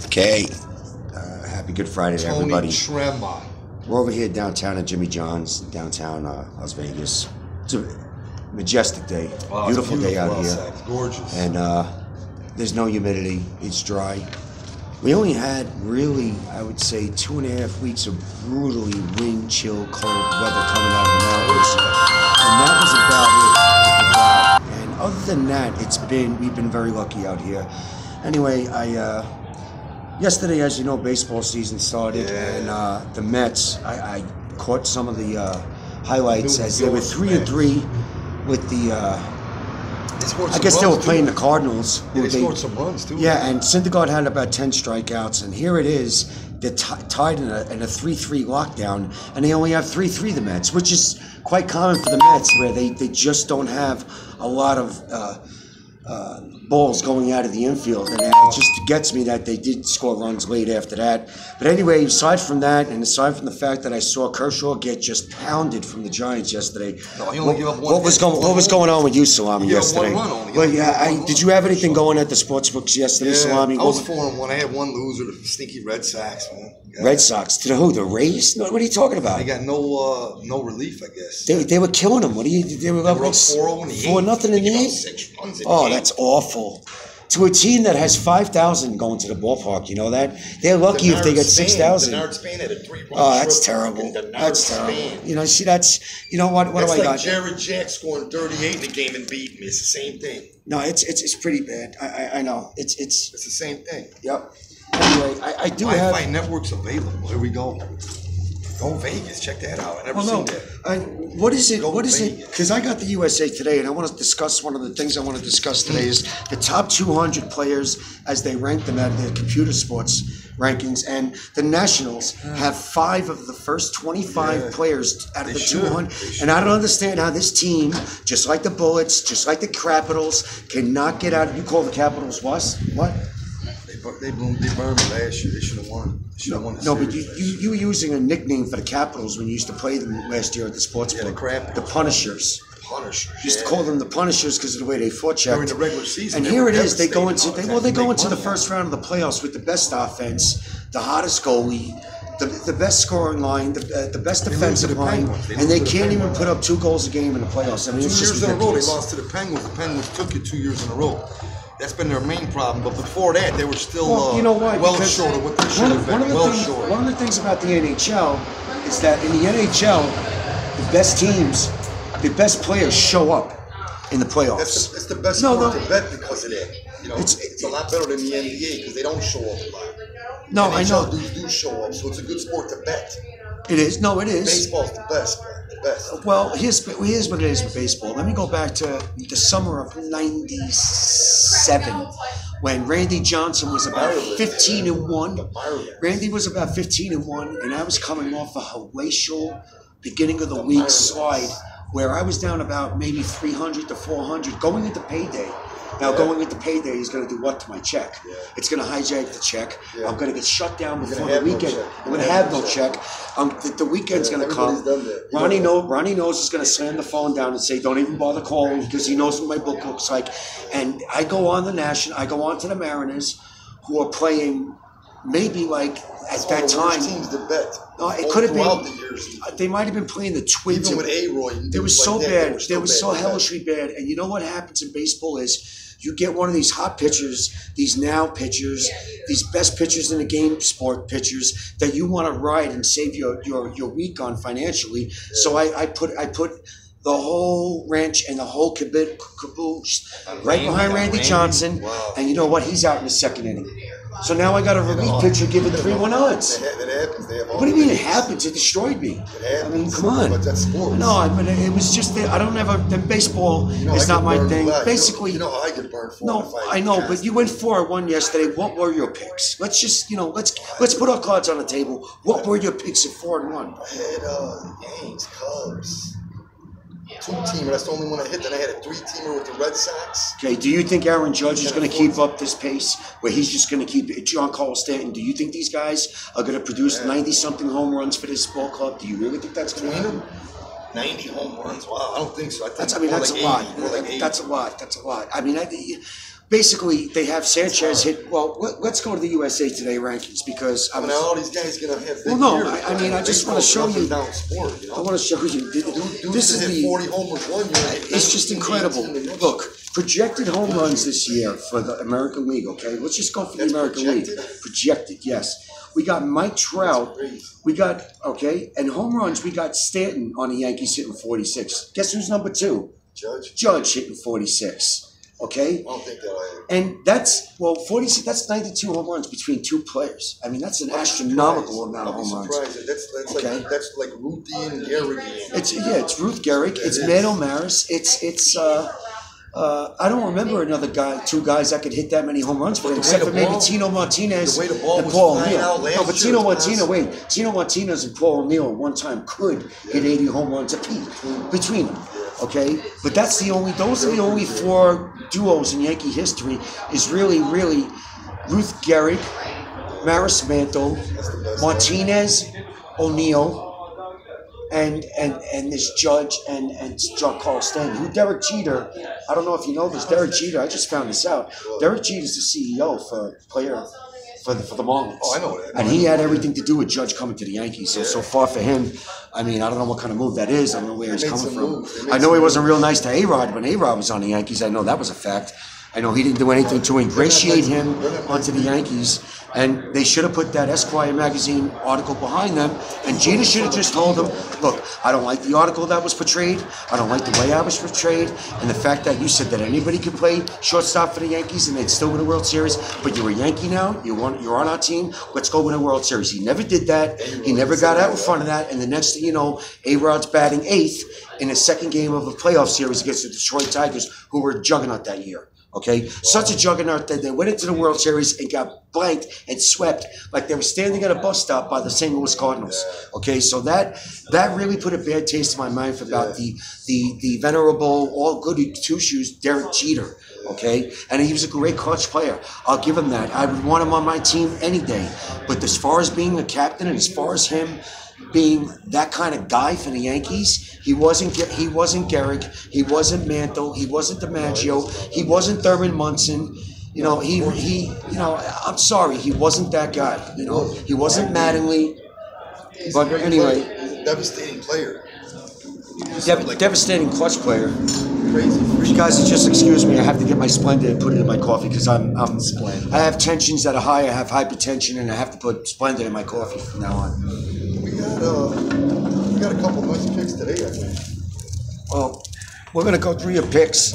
Okay. Happy Good Friday to everybody. Trema. We're over here downtown at Jimmy John's, downtown Las Vegas. It's a majestic day. Beautiful day out here. It's gorgeous. And there's no humidity. It's dry. We only had really, I would say, 2.5 weeks of brutally wind, chill, cold weather coming out of the mountains. And that was about it. And other than that, we've been very lucky out here. Anyway, yesterday, as you know, baseball season started, and the Mets, I caught some of the highlights as they were 3-3 with the, I guess they were playing the Cardinals. Yeah, they scored some runs, too. Yeah, and Syndergaard had about 10 strikeouts, and here it is. They're tied in a 3-3 lockdown, and they only have 3-3, the Mets, which is quite common for the Mets, where they just don't have a lot of balls going out of the infield, and it just gets me that they did score runs late after that. But anyway, aside from that, and aside from the fact that I saw Kershaw get just pounded from the Giants yesterday, no, he only gave up one. What was going on with you, Salami, yesterday? One run only. Well, yeah, did you have anything going at the sports books yesterday, Salami? I was 4-1. I had one loser, the stinky Red Sox, man. Red Sox? To who? The Rays? No, what are you talking about? They got no relief, I guess. They were killing them. They were up 4-0 in the 4-0 in the 8th. 6 runs in the 8th. That's awful. To a team that has 5,000 going to the ballpark, you know that? They're lucky if they get 6,000. Spain had a 3-run. Oh, that's terrible. That's terrible. You know, see, you know what do I got? It's like Jared Jack scoring 38 in the game and beating me. It's the same thing. No, it's pretty bad. I know. It's the same thing. Yep. Anyway, I do have... Wi-Fi networks available. Here we go. Go Vegas. Check that out. I never seen that. What is it? Because I got the USA Today, and I want to discuss one of the things I want to discuss today is the top 200 players as they rank them at their computer sports rankings, and the Nationals have 5 of the first 25 players out of the 200. And I don't understand how this team, just like the Bullets, just like the Capitals, cannot get out. You call the Capitals what? They burned me last year. They should have won. No, but you were using a nickname for the Capitals when you used to play them last year at the sports book. The Punishers. You used to call them the Punishers because of the way they forechecked. During the regular season. And here it is. They go into the first round of the playoffs with the best offense, the hottest goalie, the best scoring line, the best defensive line, and they can't even put up 2 goals a game in the playoffs. I mean, it's just ridiculous. 2 years in a row, they lost to the Penguins. The Penguins took it 2 years in a row. That's been their main problem, but before that, they were still short of what they should have been. One of the things about the NHL is that in the NHL, the best teams, the best players show up in the playoffs. That's the best sport to bet because of that. You know, it's a lot better than the NBA because they don't show up a lot. No, I know. Dudes do show up, so it's a good sport to bet. It is. No, it is. Baseball's the best, man. The best. Well, here's what it is with baseball. Let me go back to the summer of '97 when Randy Johnson was about 15-1. Randy was about 15-1, and I was coming off a hellacious beginning of the week slide where I was down about maybe 300 to 400 going into payday. Now, going into payday is going to do what to my check? It's going to hijack the check. I'm going to get shut down before the weekend. I'm going to have no check. The weekend's going to come. Ronnie knows is going to slam the phone down and say, don't even bother calling because he knows what my book looks like. And I go on to the Mariners who are playing maybe like at that time. Teams to bet. No, it could have been. They might have been playing the Twins. Even with A-Roy. They were so bad. They were so hellishly bad. And you know what happens in baseball is you get one of these hot pitchers, these now pitchers, these best pitchers in the game, sport pitchers that you want to ride and save your week on financially. So I put the whole ranch and the whole caboose right behind Randy Johnson. Wow. And you know what? He's out in the second inning. So now I got a relief pitcher giving 3-1 odds. That happens. What do you mean it happens? It destroyed me. I mean, come on. But that's sports. No, I mean, it was just that I don't ever. The baseball is not my thing. Basically, you know how I get burned for. No, I know, but you went 4-1 yesterday. What were your picks? Let's just, let's put our cards on the table. What were your picks at 4-1? I had Yankees, Cubs. 2-teamer. That's the only one I hit. Then I had a 3-teamer with the Red Sox. Okay. Do you think Aaron Judge is going to keep up this pace where he's just going to keep it? Giancarlo Stanton, do you think these guys are going to produce 90-something home runs for this ball club? Do you really think that's going to happen? 90 home runs? Wow, I don't think so. That's a lot. That's a lot. I mean, basically they have Sanchez hit. Well, let's go to the USA Today rankings because I mean, all these guys gonna have. Well, no, I mean, I just want to show you. Down sport, you know? I want to show you. This is the 40 homers 1 year. It's just incredible. Look, projected home runs this year for the American League. Okay, let's just go for the American League. Projected, yes. We got Mike Trout. We got and home runs. We got Stanton on the Yankees hitting 46. Guess who's number 2? Judge hitting 46. Okay, I don't think that and that's 46. That's 92 home runs between 2 players. I mean, that's an astronomical amount of home runs. That's like Ruthie and Gehrig. It's Ruth Gehrig. It's Manny Maris. It's I don't remember another guy, 2 guys that could hit that many home runs for him, except for maybe Tino Martinez and Paul O'Neill. No, but Tino Martinez and Paul O'Neill at one time could hit 80 home runs apiece between them. Okay, but those are the only 4 duos in Yankee history. Is really Ruth Gehrig, Maris Mantle, Martinez, O'Neill, and this Judge and John Carl Stanton. Who Derek Jeter? I don't know if you know this. Derek Jeter. I just found this out. Derek Jeter is the CEO for the Marlins. Oh, I know that. And he had everything to do with Judge coming to the Yankees. So far for him, I mean, I don't know what kind of move that is. I don't know where he's coming from. I know he wasn't real nice to A-Rod when A-Rod was on the Yankees. I know that was a fact. I know he didn't do anything to ingratiate him onto the Yankees. And they should have put that Esquire magazine article behind them. And Jeter should have just told them, look, I don't like the article that was portrayed. I don't like the way I was portrayed. And the fact that you said that anybody could play shortstop for the Yankees and they'd still win a World Series. But you're a Yankee now. You're on our team. Let's go win a World Series. He never did that. He never got out in front of that. And the next thing you know, A-Rod's batting 8th in the second game of a playoff series against the Detroit Tigers, who were a juggernaut that year. Okay, such a juggernaut that they went into the World Series and got blanked and swept like they were standing at a bus stop by the St. Louis Cardinals. Okay, so that really put a bad taste in my mouth about the venerable, all goody two shoes Derek Jeter. Okay, and he was a great clutch player. I'll give him that. I would want him on my team any day. But as far as being a captain and as far as him being that kind of guy for the Yankees, he wasn't Gehrig, he wasn't Mantle, he wasn't DiMaggio, he wasn't Thurman Munson. You know, I'm sorry, he wasn't that guy. You know, he wasn't Mattingly. But anyway, devastating player. Devastating clutch player. Crazy. You guys, just excuse me. I have to get my Splenda and put it in my coffee because I have tensions that are high. I have hypertension, and I have to put Splenda in my coffee from now on. We got a couple nice picks today, I think. Well, we're going to go through your picks,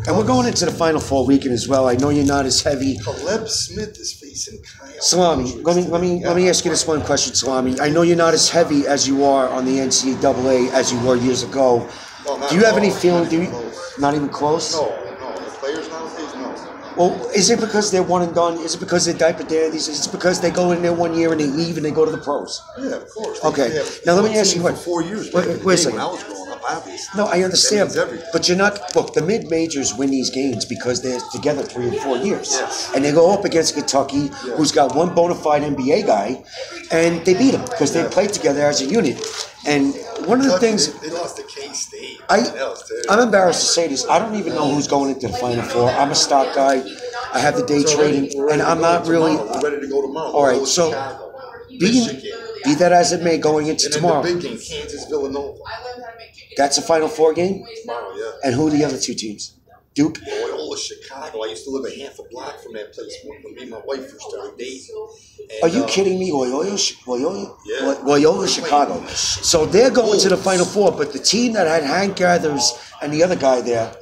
and we're going into the Final Four weekend as well. I know you're not as heavy. Caleb Smith is facing Kyle. Salami, let me ask you this one question, Salami. I know you're not as heavy as you are on the NCAA as you were years ago. No, do you have any feeling? Not even close? No. The players nowadays, no. Well, is it because they're one and done? Is it because they're diaper daddies? Is it because they go in there 1 year and they leave and they go to the pros? Yeah, of course. Okay. Now let me ask you what. 4 years. Wait a second. When I was growing up, obviously. No, I understand. That means everything. But you're not. Look, the mid majors win these games because they're together 3 and 4 years, yes. And they go up against Kentucky, who's got one bona fide NBA guy, and they beat him because they played together as a unit. And one of the things they lost to K-State. I'm embarrassed to say this. I don't even know who's going into the Final Four. I'm a stock guy. I have the day trading, and I'm not really. We're ready to go tomorrow. All right, so be that as it may, going into tomorrow. The big game, Kansas, Villanova. That's a Final Four game? Tomorrow, yeah. And who are the other 2 teams? Duke? Loyola, Chicago. I used to live a half a block from that place when me and my wife first started dating. Are you kidding me? Loyola, Chicago. Yeah. So they're going to the Final Four, but the team that had Hank Gathers and the other guy there.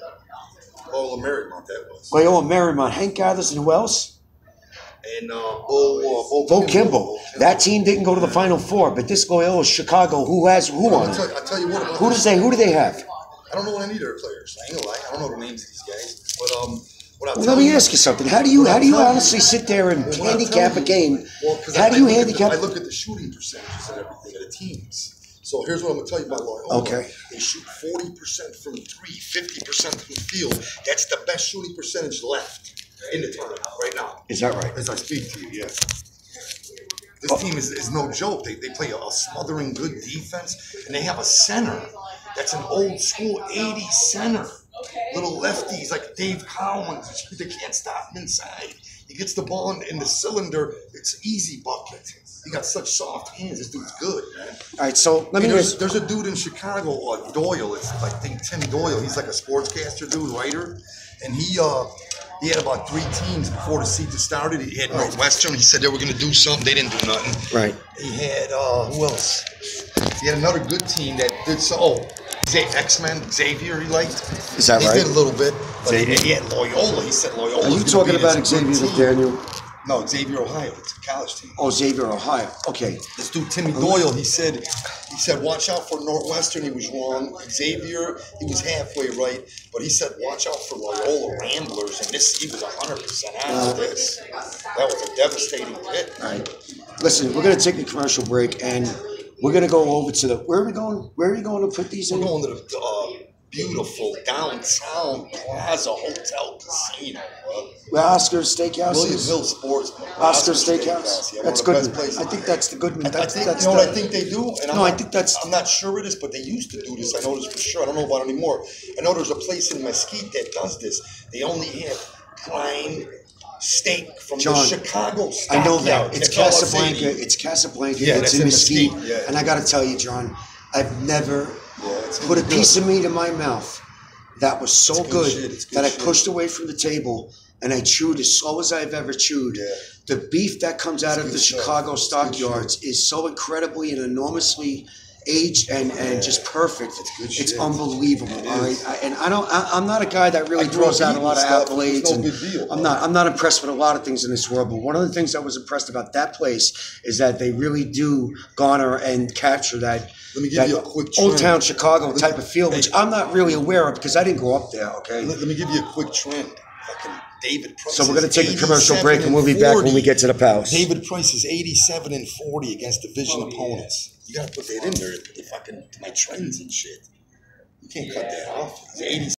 Loyola Marymount, that was. Loyola Marymount. Hank Gathers and who else? And Bo Kimball. That team didn't go to the Final Four, but this Loyola Chicago, who on it? I'll tell you what. Who do they have? I don't know any of their players. I ain't gonna lie. I don't know the names of these guys. But let me ask you something. How do you honestly sit there and handicap a game? How do you handicap? I look at the shooting percentages and everything of the teams. So here's what I'm gonna tell you about Loyola. Okay. They shoot 40% from 3, 50% from the field. That's the best shooting percentage left in the tournament right now. Is that right? As I speak to you, yes. This team is no joke. They play a smothering good defense, and they have a center that's an old school 80s center. little lefties like Dave Cowens. They can't stop him inside. He gets the ball in the cylinder. It's easy bucket. He got such soft hands. This dude's good, man. All right, so let me. There's a dude in Chicago, Doyle. It's I think Tim Doyle. He's like a sportscaster dude, writer, and he had about 3 teams before the season started. He had Northwestern. He said they were going to do something. They didn't do nothing. Right. He had who else? He had another good team that did so. Oh, X-Men, Xavier, he liked. Is that right? He did a little bit. But he had Loyola. He said Loyola. Are you talking about Xavier McDaniel? No, Xavier, Ohio. It's a college team. Oh, Xavier, Ohio. Okay. This dude, Timmy Doyle, he said, watch out for Northwestern. He was wrong. Xavier, he was halfway right. But he said, watch out for Loyola Ramblers. And he was 100% out of this. That was a devastating hit. All right. Listen, we're going to take a commercial break, and we're going to go over to the... Where are we going? Where are you going to put these in? We're going to the beautiful downtown Plaza Hotel Casino. Oscar's Steakhouse. William Hill Sports. Oscar's Steakhouse. Yeah, that's good. I think that's the good one. I think what I think they do. And I think that's. I'm not sure it is, but they used to do this. I know this for sure. I don't know about it anymore. I know there's a place in Mesquite that does this. They only have prime steak from the Chicago stockyard. I know that. It's Casablanca. It's Casablanca. Yeah, it's in Mesquite. Yeah. And I got to tell you, John, I've never put a piece of meat in my mouth that was so good that I pushed away from the table and I chewed as slow as I've ever chewed. Yeah. The beef that comes out of the Chicago stockyards is so incredibly and enormously aged and just perfect. It's unbelievable. All right, I'm not a guy that really throws out a lot of accolades. I'm not impressed with a lot of things in this world. But one of the things I was impressed about that place is that they really do garner and capture that. Let me give you a quick Old Town Chicago type of feel, which I'm not really aware of because I didn't grow up there. Okay. Let me give you a quick trend. David Price. So we're going to take a commercial break and we'll be back when we get to the palace. David Price is 87-40 against division opponents. You got to put that in there to my trends and shit. You can't cut that off. He's 87.